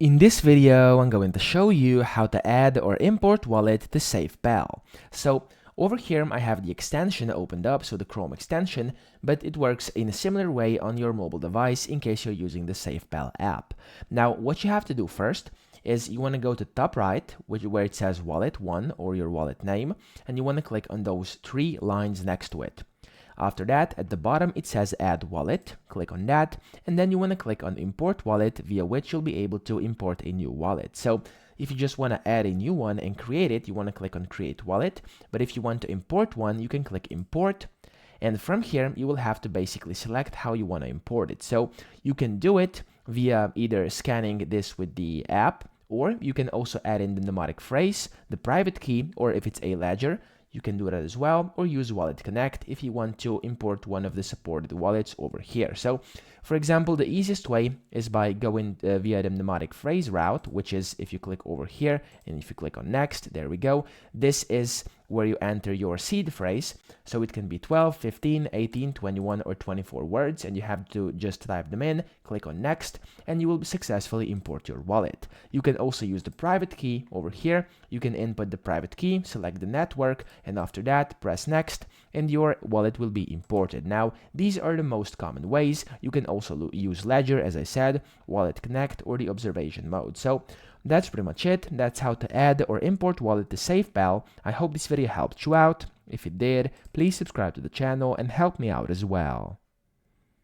In this video, I'm going to show you how to add or import wallet to SafePal. So over here, I have the extension opened up, so the Chrome extension, but it works in a similar way on your mobile device in case you're using the SafePal app. Now, what you have to do first is you want to go to top right, where it says wallet 1 or your wallet name, and you want to click on those three lines next to it. After that, at the bottom, it says Add Wallet. Click on that, and then you want to click on Import Wallet, via which you'll be able to import a new wallet. So if you just want to add a new one and create it, you want to click on Create Wallet. But if you want to import one, you can click Import. And from here, you will have to basically select how you want to import it. So you can do it via either scanning this with the app, or you can also add in the mnemonic phrase, the private key, or if it's a ledger, you can do that as well, or use Wallet Connect if you want to import one of the supported wallets over here. So, for example, the easiest way is by going via the mnemonic phrase route, which is if you click over here and if you click on Next, there we go. This is where you enter your seed phrase. So it can be 12, 15, 18, 21, or 24 words, and you have to just type them in, click on Next, and you will successfully import your wallet. You can also use the private key over here. You can input the private key, select the network, and after that, press Next, and your wallet will be imported. Now, these are the most common ways. You can also use Ledger, as I said, Wallet Connect, or the observation mode. So that's pretty much it. That's how to add or import wallet to SafePal. I hope this video helped you out. If it did, please subscribe to the channel and help me out as well.